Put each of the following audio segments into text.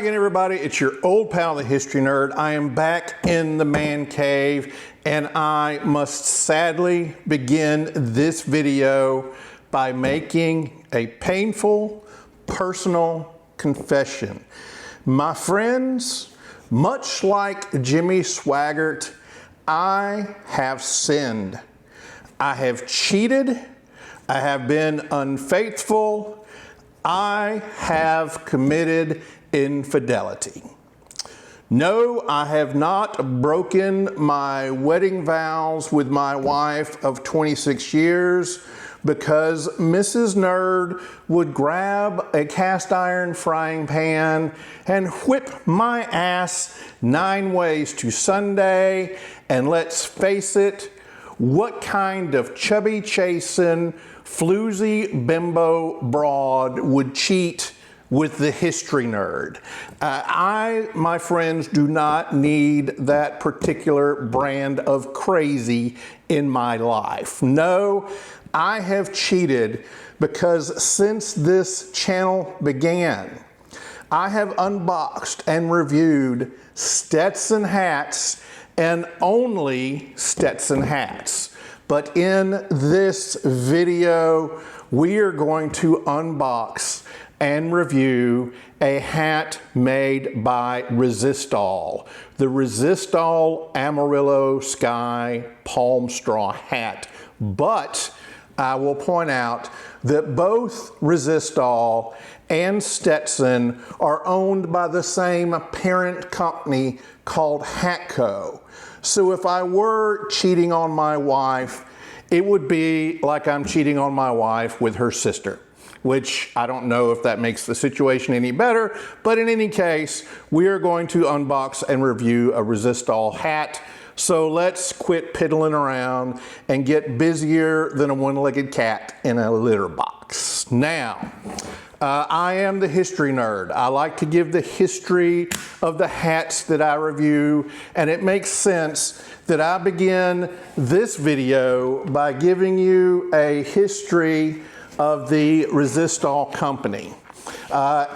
again, everybody. It's your old pal, the History Nerd. I am back in the man cave, and I must sadly begin this video by making a painful, personal confession. My friends, much like Jimmy Swaggart, I have sinned. I have cheated. I have been unfaithful. I have committed infidelity. No, I have not broken my wedding vows with my wife of 26 years because Mrs. Nerd would grab a cast iron frying pan and whip my ass 9 ways to Sunday. And let's face it, what kind of chubby chasin', floozy bimbo broad would cheat with the History Nerd? I, my friends, do not need that particular brand of crazy in my life. No, I have cheated because since this channel began, I have unboxed and reviewed Stetson hats and only Stetson hats. But in this video, we are going to unbox and review a hat made by Resistol, the Resistol Amarillo Sky Palm Straw hat. But I will point out that both Resistol and Stetson are owned by the same parent company called Hatco. So if I were cheating on my wife, it would be like I'm cheating on my wife with her sister, which I don't know if that makes the situation any better, but in any case, we are going to unbox and review a Resistol hat. So let's quit piddling around and get busier than a one-legged cat in a litter box. Now, I am the History Nerd. I like to give the history of the hats that I review, and it makes sense that I begin this video by giving you a history of the Resistol company.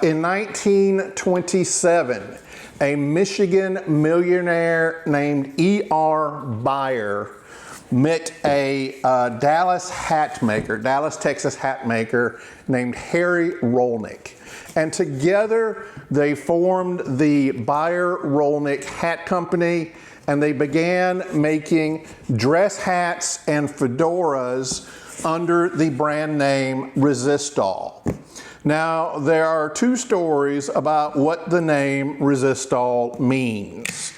In 1927, a Michigan millionaire named E.R. Beyer met a Dallas, Texas hat maker named Harry Rolnick. And together they formed the Beyer-Rolnick Hat Company, and they began making dress hats and fedoras under the brand name Resistol. Now, there are 2 stories about what the name Resistol means.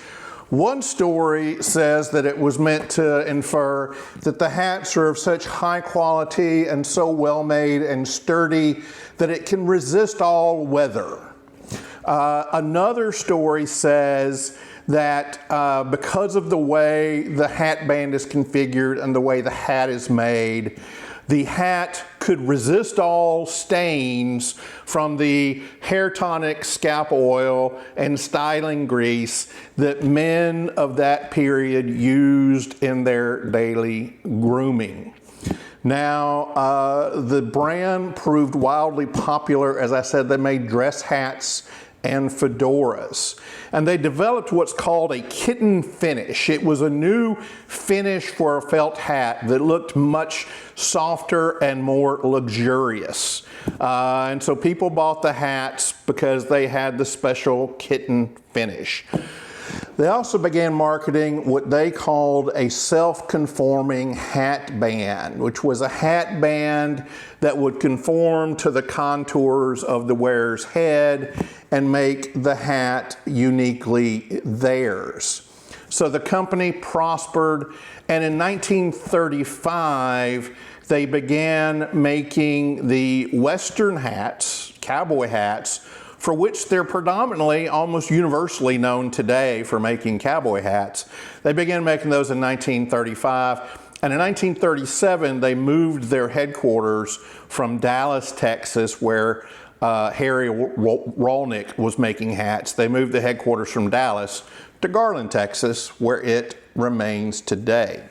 One story says that it was meant to infer that the hats are of such high quality and so well made and sturdy that it can resist all weather. Another story says that because of the way the hat band is configured and the way the hat is made, the hat could resist all stains from the hair tonic, scalp oil, and styling grease that men of that period used in their daily grooming. Now, the brand proved wildly popular. As I said, they made dress hats and fedoras. And they developed what's called a kitten finish. It was a new finish for a felt hat that looked much softer and more luxurious. And so people bought the hats because they had the special kitten finish. They also began marketing what they called a self-conforming hat band, which was a hat band that would conform to the contours of the wearer's head and make the hat uniquely theirs. So the company prospered, and in 1935, they began making the Western hats, cowboy hats, for which they're predominantly, almost universally known today for making cowboy hats. They began making those in 1935, and in 1937, they moved their headquarters from Dallas, Texas, where Harry Rolnick was making hats. They moved the headquarters from Dallas to Garland, Texas, where it remains today.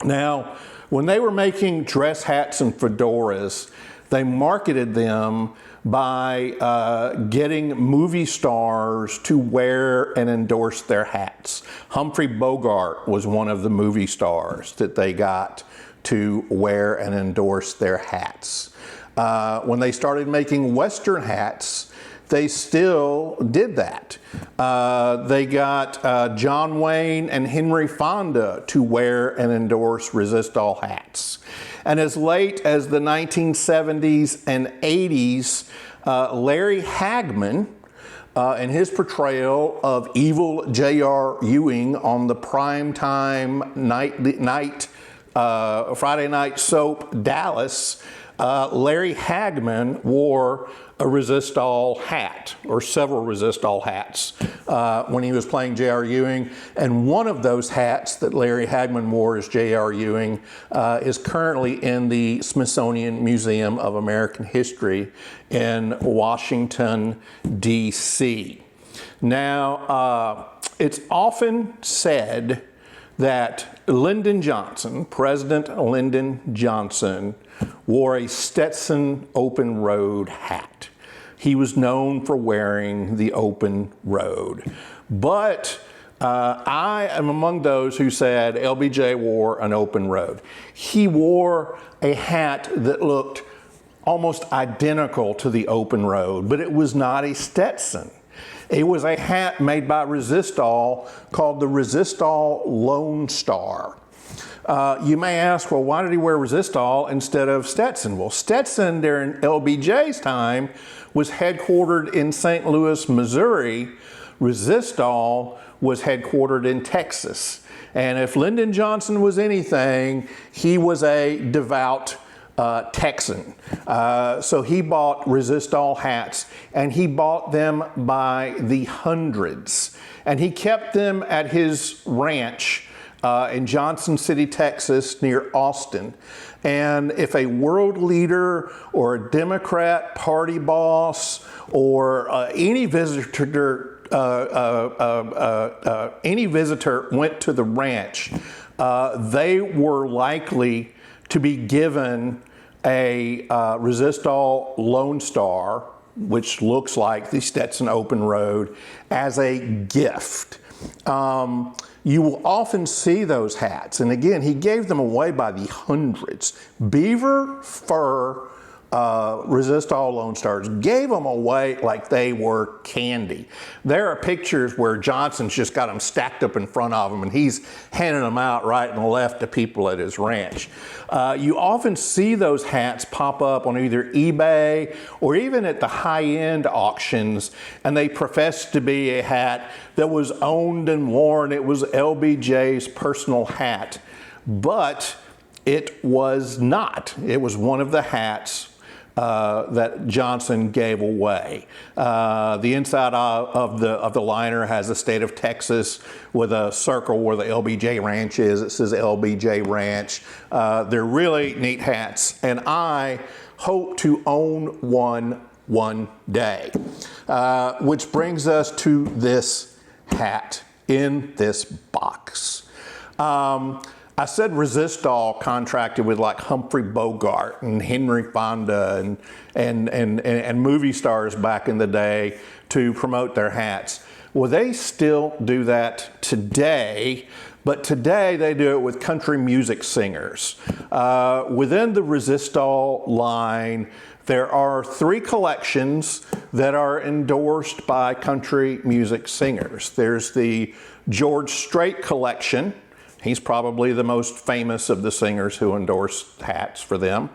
Now, when they were making dress hats and fedoras, they marketed them by getting movie stars to wear and endorse their hats. Humphrey Bogart was one of the movie stars that they got to wear and endorse their hats. When they started making Western hats, they still did that. They got John Wayne and Henry Fonda to wear and endorse Resistol hats. And as late as the 1970s and 80s, Larry Hagman, in his portrayal of evil J.R. Ewing on the primetime Friday night soap Dallas, Larry Hagman wore a Resistol hat, or several Resistol hats, when he was playing J.R. Ewing. And one of those hats that Larry Hagman wore as J.R. Ewing is currently in the Smithsonian Museum of American History in Washington, D.C. Now, it's often said that Lyndon Johnson, President Lyndon Johnson, wore a Stetson open road hat. He was known for wearing the open road. But I am among those who said LBJ wore an open road. He wore a hat that looked almost identical to the open road, but it was not a Stetson. It was a hat made by Resistol called the Resistol Lone Star. You may ask, well, why did he wear Resistol instead of Stetson? Well, Stetson during LBJ's time was headquartered in St. Louis, Missouri. Resistol was headquartered in Texas. And if Lyndon Johnson was anything, he was a devout Texan. So he bought Resistol hats, and he bought them by the hundreds. And he kept them at his ranch in Johnson City, Texas, near Austin. And if a world leader or a Democrat party boss or any visitor went to the ranch, they were likely to be given a Resistol Lone Star, which looks like the Stetson Open Road, as a gift. You will often see those hats, and again, he gave them away by the hundreds. Beaver fur Resistol Lone Stars, gave them away like they were candy. There are pictures where Johnson's just got them stacked up in front of him, and he's handing them out right and left to people at his ranch. You often see those hats pop up on either eBay or even at the high-end auctions, and they profess to be a hat that was owned and worn. It was LBJ's personal hat, but it was not. It was one of the hats that Johnson gave away. The inside of the liner has the state of Texas with a circle where the LBJ Ranch is. It says LBJ Ranch. They're really neat hats, and I hope to own one day. Which brings us to this hat in this box. I said Resistol contracted with like Humphrey Bogart and Henry Fonda and movie stars back in the day to promote their hats. Well, they still do that today, but today they do it with country music singers. Within the Resistol line, there are 3 collections that are endorsed by country music singers. There's the George Strait collection. He's probably the most famous of the singers who endorse hats for them.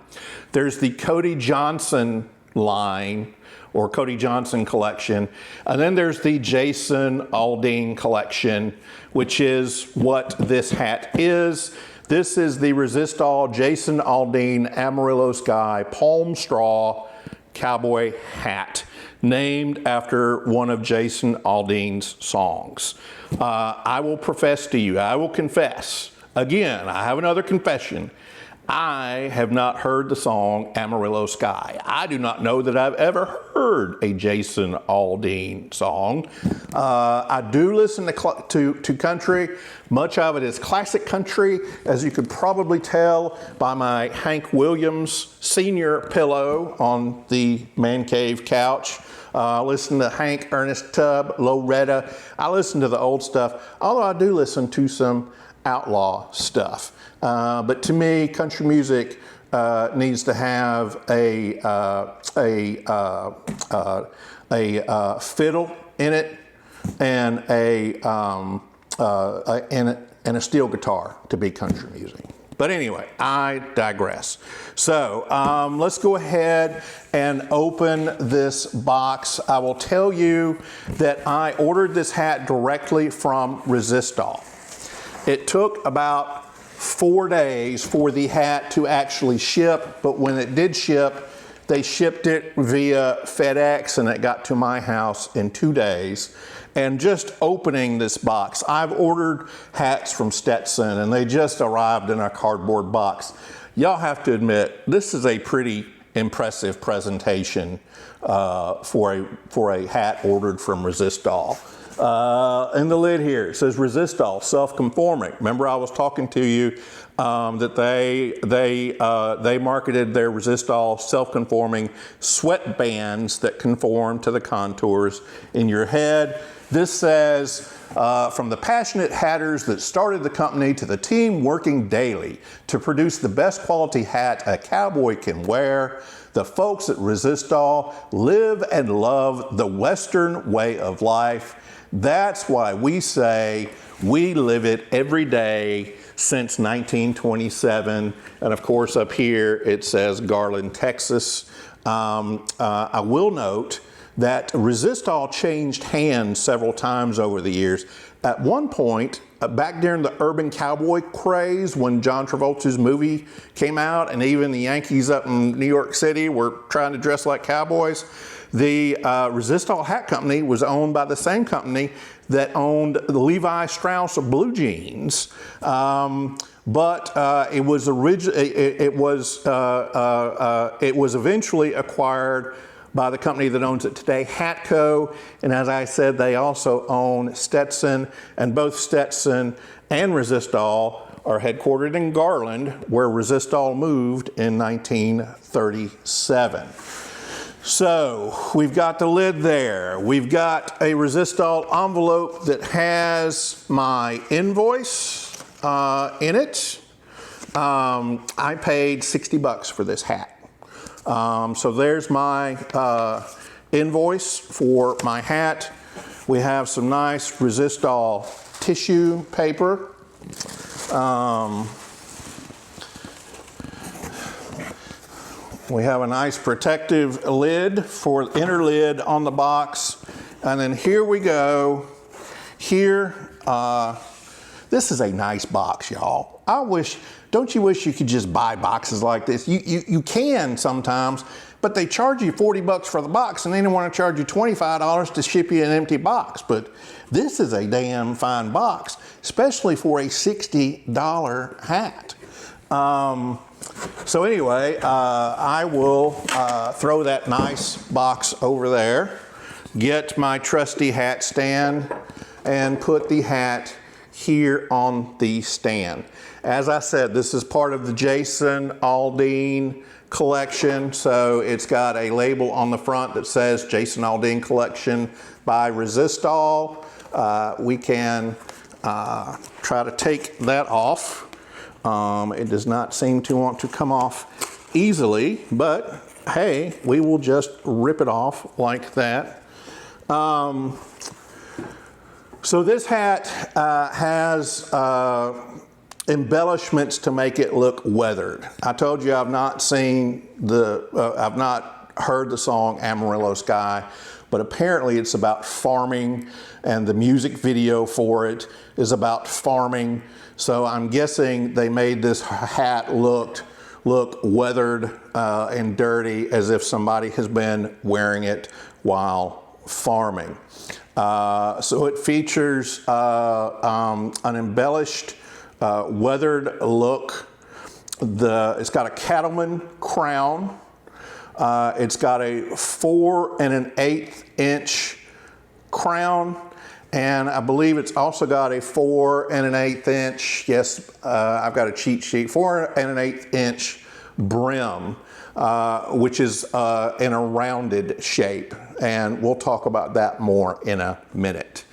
There's the Cody Johnson line, or Cody Johnson collection. And then there's the Jason Aldean collection, which is what this hat is. This is the Resistol Jason Aldean Amarillo Sky Palm Straw Cowboy hat, named after one of Jason Aldean's songs. I will profess to you, I will confess, again, I have another confession. I have not heard the song Amarillo Sky. I do not know that I've ever heard a Jason Aldean song. I do listen to country. Much of it is classic country, as you could probably tell by my Hank Williams Sr. pillow on the man cave couch. I listen to Hank, Ernest Tubb, Loretta. I listen to the old stuff, although I do listen to some outlaw stuff. But to me, country music needs to have a fiddle in it and a steel guitar to be country music. But anyway, I digress. So let's go ahead and open this box. I will tell you that I ordered this hat directly from Resistol. It took about 4 days for the hat to actually ship, but when it did ship, they shipped it via FedEx and it got to my house in 2 days. And just opening this box, I've ordered hats from Stetson and they just arrived in a cardboard box. Y'all have to admit, this is a pretty impressive presentation for a hat ordered from Resistol. In the lid here, it says Resistol, self-conforming. Remember I was talking to you that they marketed their Resistol self-conforming sweatbands that conform to the contours in your head. This says, from the passionate hatters that started the company to the team working daily to produce the best quality hat a cowboy can wear, the folks at Resistol live and love the Western way of life. That's why we say we live it every day since 1927. And of course up here it says Garland, Texas. I will note that Resistol changed hands several times over the years. At one point, back during the urban cowboy craze, when John Travolta's movie came out and even the Yankees up in New York City were trying to dress like cowboys, the Resistol Hat Company was owned by the same company that owned the Levi Strauss blue jeans. But it was eventually acquired by the company that owns it today, Hatco. And as I said, they also own Stetson, and both Stetson and Resistol are headquartered in Garland, where Resistol moved in 1937. So we've got the lid there. We've got a Resistol envelope that has my invoice in it. I paid $60 for this hat. So there's my invoice for my hat. We have some nice Resistol tissue paper. We have a nice protective lid for inner lid on the box. And then here we go. Here, this is a nice box, y'all. Don't you wish you could just buy boxes like this? You can sometimes, but they charge you $40 for the box and they don't want to charge you $25 to ship you an empty box. But this is a damn fine box, especially for a $60 hat. So anyway, I will throw that nice box over there, get my trusty hat stand, and put the hat here on the stand. As I said, this is part of the Jason Aldean collection, so it's got a label on the front that says Jason Aldean Collection by Resistol. We can try to take that off. It does not seem to want to come off easily, but hey, we will just rip it off like that. So this hat has embellishments to make it look weathered. I told you I've not heard the song Amarillo Sky, but apparently it's about farming, and the music video for it is about farming. So I'm guessing they made this hat look weathered and dirty, as if somebody has been wearing it while farming. So it features an embellished weathered look It's got a cattleman crown. It's got a 4 1/8 inch crown, and I believe it's also got a 4 1/8 inch, yes, I've got a cheat sheet, 4 1/8 inch brim, which is in a rounded shape, and we'll talk about that more in a minute.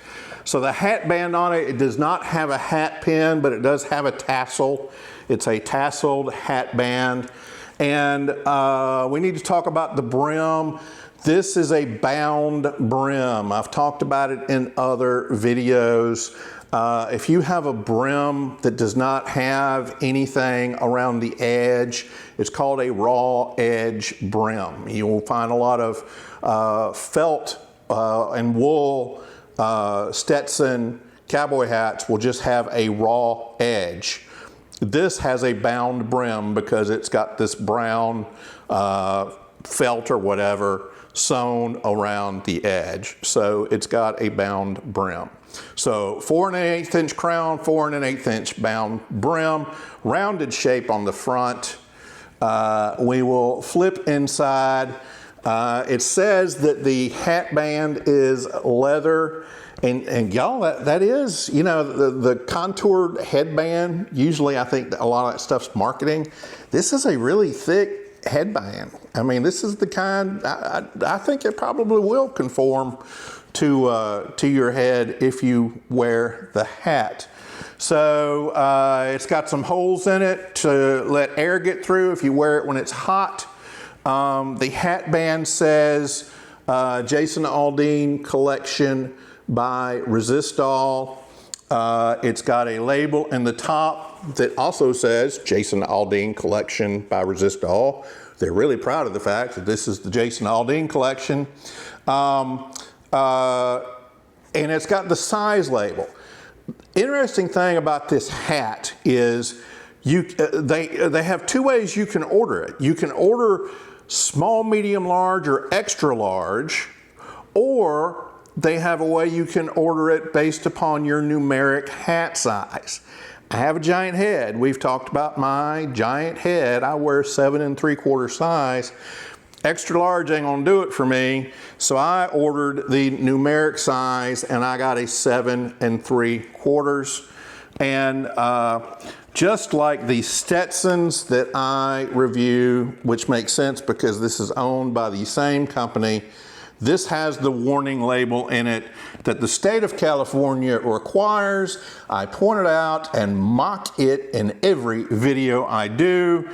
So the hat band on it, it does not have a hat pin, but it does have a tassel. It's a tasseled hat band. And we need to talk about the brim. This is a bound brim. I've talked about it in other videos. If you have a brim that does not have anything around the edge, it's called a raw edge brim. You will find a lot of felt and wool Stetson cowboy hats will just have a raw edge. This has a bound brim because it's got this brown felt or whatever sewn around the edge. So it's got a bound brim. So 4 1/8 inch crown, 4 1/8 inch bound brim, rounded shape on the front. We will flip inside. It says that the hat band is leather, and y'all, that is, you know, the contoured headband, usually I think a lot of that stuff's marketing. This is a really thick headband. I mean, this is the kind, I think it probably will conform to your head if you wear the hat. So it's got some holes in it to let air get through if you wear it when it's hot. The hat band says Jason Aldean Collection by Resistol. It's got a label in the top that also says Jason Aldean Collection by Resistol. They're really proud of the fact that this is the Jason Aldean Collection. And it's got the size label. Interesting thing about this hat is they have two ways you can order it. You can order small, medium, large, or extra large, or they have a way you can order it based upon your numeric hat size. I have a giant head. We've talked about my giant head. I wear 7 3/4 size. Extra large ain't gonna do it for me, so I ordered the numeric size and I got a 7 3/4. And just like the Stetsons that I review, which makes sense because this is owned by the same company, this has the warning label in it that the state of California requires. I point it out and mock it in every video I do.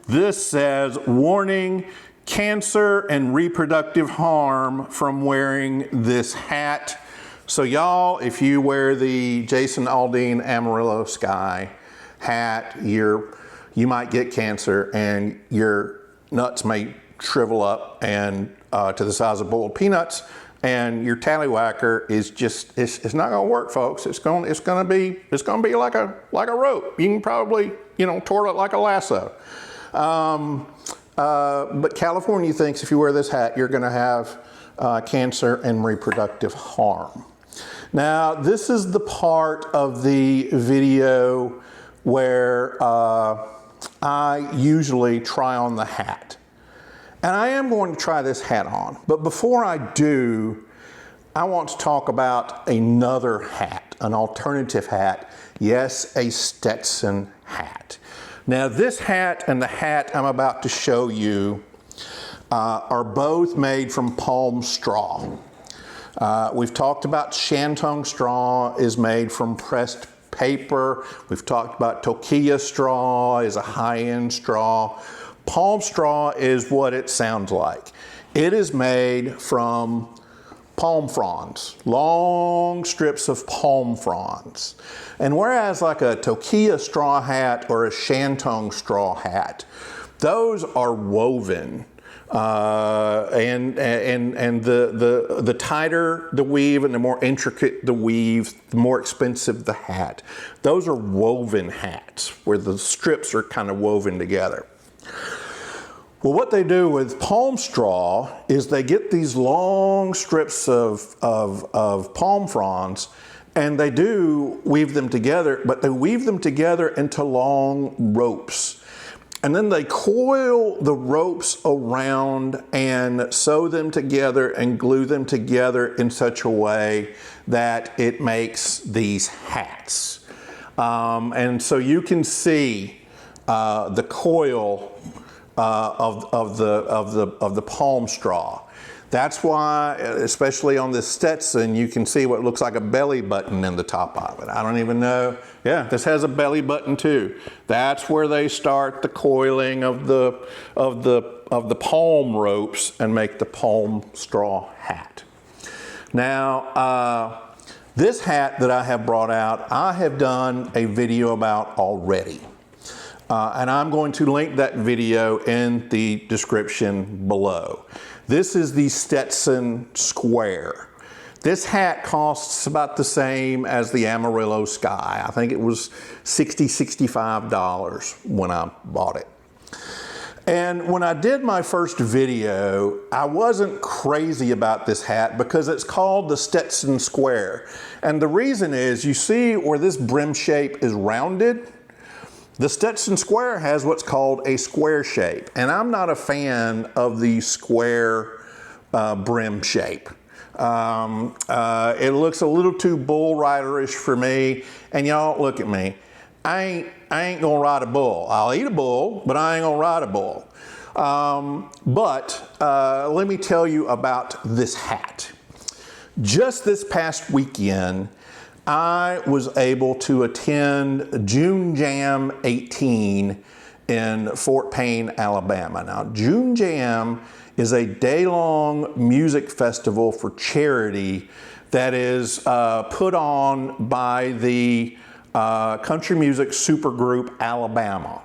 This says, warning, cancer and reproductive harm from wearing this hat. So y'all, if you wear the Jason Aldean Amarillo Sky hat, you might get cancer and your nuts may shrivel up and to the size of boiled peanuts, and your tallywhacker is just, it's not gonna work, folks. It's gonna be like a rope. You can probably, you know, twirl it like a lasso. But California thinks if you wear this hat, you're gonna have cancer and reproductive harm. Now, this is the part of the video where I usually try on the hat. And I am going to try this hat on. But before I do, I want to talk about another hat, an alternative hat. Yes, a Stetson hat. Now, this hat and the hat I'm about to show you are both made from palm straw. We've talked about shantung straw is made from pressed paper. We've talked about toquilla straw is a high-end straw. Palm straw is what it sounds like. It is made from palm fronds, long strips of palm fronds. And whereas like a toquilla straw hat or a shantung straw hat, those are woven. And the tighter the weave and the more intricate the weave, the more expensive the hat. Those are woven hats where the strips are kind of woven together. Well, what they do with palm straw is they get these long strips of palm fronds and they do weave them together, but they weave them together into long ropes. And then they coil the ropes around and sew them together and glue them together in such a way that it makes these hats. And so you can see the coil of the palm straw. That's why, especially on this Stetson, you can see what looks like a belly button in the top of it. I don't even know. Yeah, this has a belly button too. That's where they start the coiling of the palm ropes and make the palm straw hat. Now, this hat that I have brought out, I have done a video about already. And I'm going to link that video in the description below. This is the Stetson Square. This hat costs about the same as the Amarillo Sky. I think it was $60, $65 when I bought it. And when I did my first video, I wasn't crazy about this hat because it's called the Stetson Square. And the reason is, you see where this brim shape is rounded? The Stetson Square has what's called a square shape, and I'm not a fan of the square brim shape. It looks a little too bull riderish for me, and y'all look at me. I ain't gonna ride a bull. I'll eat a bull, but I ain't gonna ride a bull. Let me tell you about this hat. Just this past weekend, I was able to attend June Jam 18 in Fort Payne, Alabama. Now, June Jam is a day-long music festival for charity that is put on by the country music supergroup Alabama.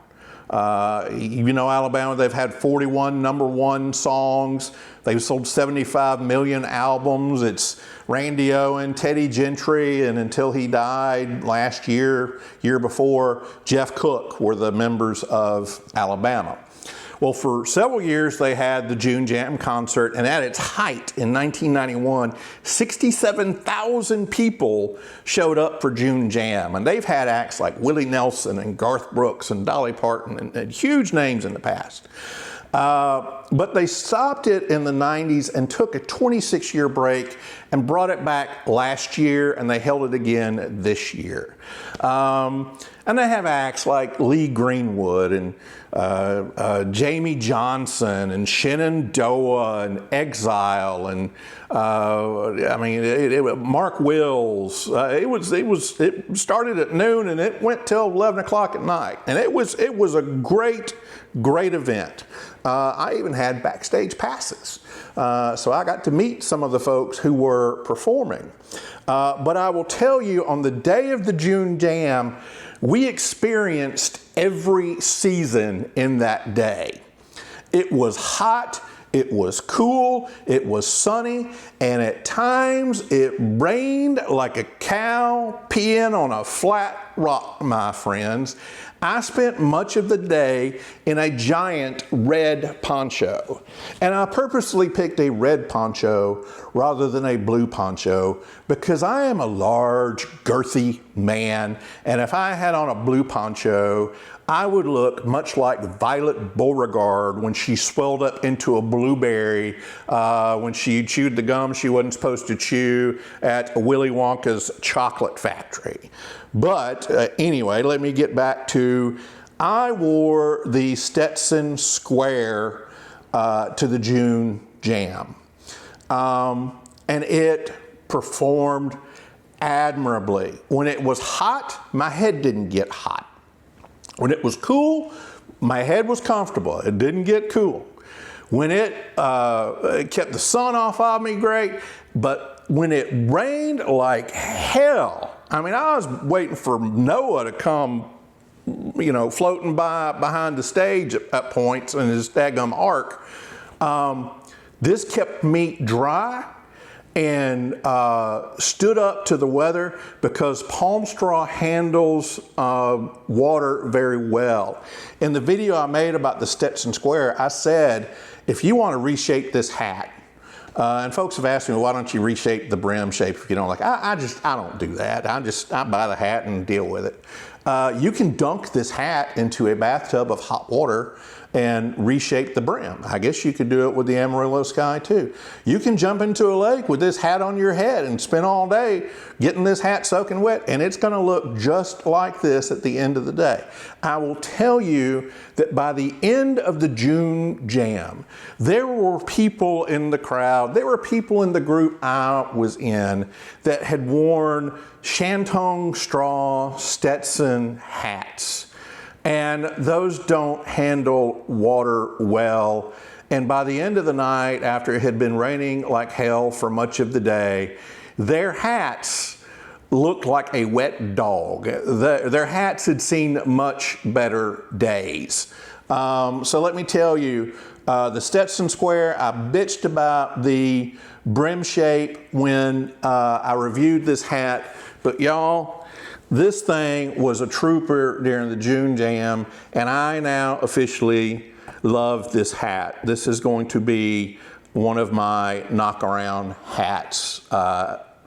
You know Alabama, they've had 41 #1 songs. They've sold 75 million albums. It's Randy Owen, Teddy Gentry, and until he died last year, year before, Jeff Cook were the members of Alabama. Well, for several years they had the June Jam concert, and at its height in 1991, 67,000 people showed up for June Jam. And they've had acts like Willie Nelson and Garth Brooks and Dolly Parton and huge names in the past. But they stopped it in the 90s and took a 26-year break and brought it back last year, and they held it again this year. And they have acts like Lee Greenwood and Jamie Johnson and Shenandoah and Exile and Mark Wills. It started at noon and it went till 11 o'clock at night, and it was a great event. I even had backstage passes, so I got to meet some of the folks who were performing. But I will tell you, on the day of the June Jam, we experienced every season in that day. It was hot, it was cool, it was sunny, and at times it rained like a cow peeing on a flat rock, my friends. I spent much of the day in a giant red poncho, and I purposely picked a red poncho rather than a blue poncho because I am a large, girthy man, and if I had on a blue poncho, I would look much like Violet Beauregard when she swelled up into a blueberry when she chewed the gum she wasn't supposed to chew at Willy Wonka's chocolate factory. But anyway, let me get back to, I wore the Stetson Square to the June Jam. And it performed admirably. When it was hot, my head didn't get hot. When it was cool, my head was comfortable. It didn't get cool. When it kept the sun off of me, great. But when it rained like hell, I mean, I was waiting for Noah to come, you know, floating by behind the stage at points in his daggum ark. This kept me dry and stood up to the weather because palm straw handles water very well. In the video I made about the Stetson Square, I said, if you want to reshape this hat, and folks have asked me, why don't you reshape the brim shape if you don't like? I don't do that. I buy the hat and deal with it. You can dunk this hat into a bathtub of hot water and reshape the brim. I guess you could do it with the Amarillo Sky too. You can jump into a lake with this hat on your head and spend all day getting this hat soaking wet, and it's gonna look just like this at the end of the day. I will tell you that by the end of the June Jam, there were people in the crowd, there were people in the group I was in that had worn Shantung straw Stetson hats. And those don't handle water well. And by the end of the night, after it had been raining like hell for much of the day, their hats looked like a wet dog. Their hats had seen much better days. So let me tell you, the Stetson Square, I bitched about the brim shape when I reviewed this hat, but y'all, this thing was a trooper during the June Jam, and I now officially love this hat. This is going to be one of my knock-around hats.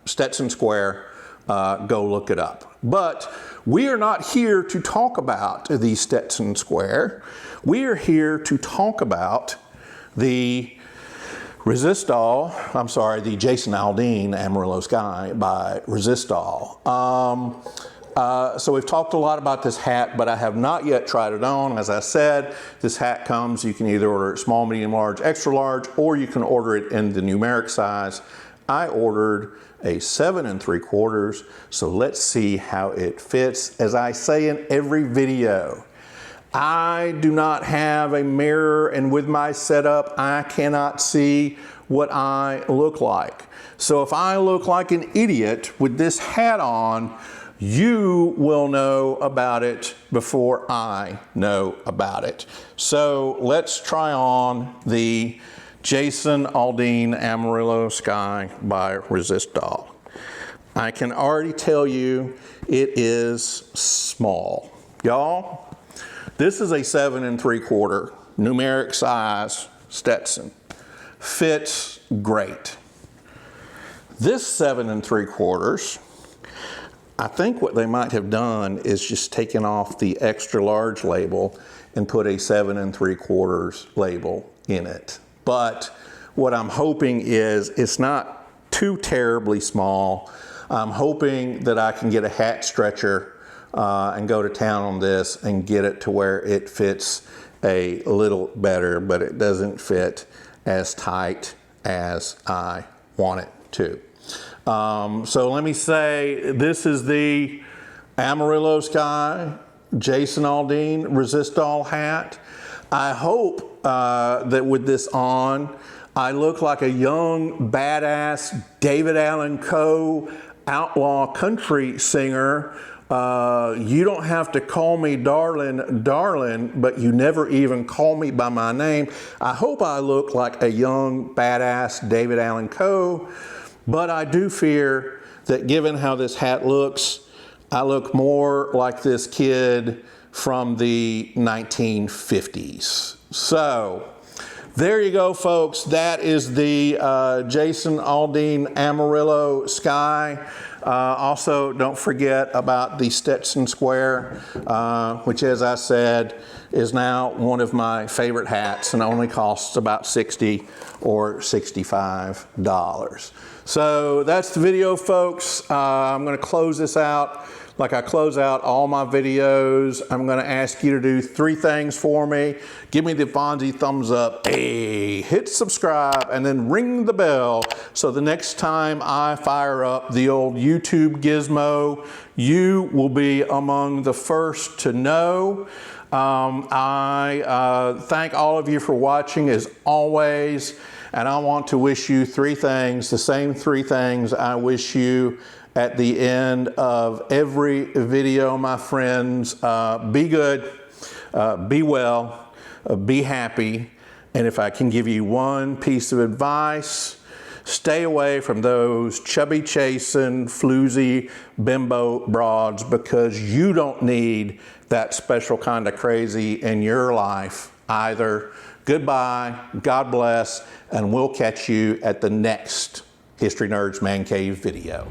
Stetson Square, go look it up. But we are not here to talk about the Stetson Square. We are here to talk about the Resistol, I'm sorry, the Jason Aldean Amarillo Sky by Resistol. So we've talked a lot about this hat, but I have not yet tried it on. As I said, this hat comes, you can either order it small, medium, large, extra large, or you can order it in the numeric size. I ordered a 7 3/4, so let's see how it fits. As I say in every video, I do not have a mirror, and with my setup, I cannot see what I look like. So if I look like an idiot with this hat on, you will know about it before I know about it. So let's try on the Jason Aldean Amarillo Sky by Resistol. I can already tell you it is small. Y'all, this is a 7 3/4 numeric size Stetson. Fits great. This 7 3/4, I think what they might have done is just taken off the extra large label and put a 7 3/4 label in it. But what I'm hoping is it's not too terribly small. I'm hoping that I can get a hat stretcher and go to town on this and get it to where it fits a little better, but it doesn't fit as tight as I want it to. So let me say, this is the Amarillo Sky Jason Aldean Resistol hat. I hope that with this on, I look like a young, badass David Allan Coe outlaw country singer. You don't have to call me darling, darling, but you never even call me by my name. I hope I look like a young, badass David Allan Coe, but I do fear that given how this hat looks, I look more like this kid from the 1950s. So there you go, folks. That is the Jason Aldean Amarillo Sky. Also, don't forget about the Stetson Square, which, as I said, is now one of my favorite hats and only costs about $60 or $65. So that's the video, folks. I'm going to close this out like I close out all my videos. I'm going to ask you to do 3 things for me. Give me the Fonzie thumbs up, hey, hit subscribe, and then ring the bell so the next time I fire up the old YouTube gizmo, you will be among the first to know. I thank all of you for watching as always, and I want to wish you 3 things, the same 3 things I wish you at the end of every video, my friends. Be good, be well, be happy, and if I can give you one piece of advice, stay away from those chubby chasing, floozy bimbo broads, because you don't need that special kind of crazy in your life either. Goodbye, God bless, and we'll catch you at the next History Nerds Man Cave video.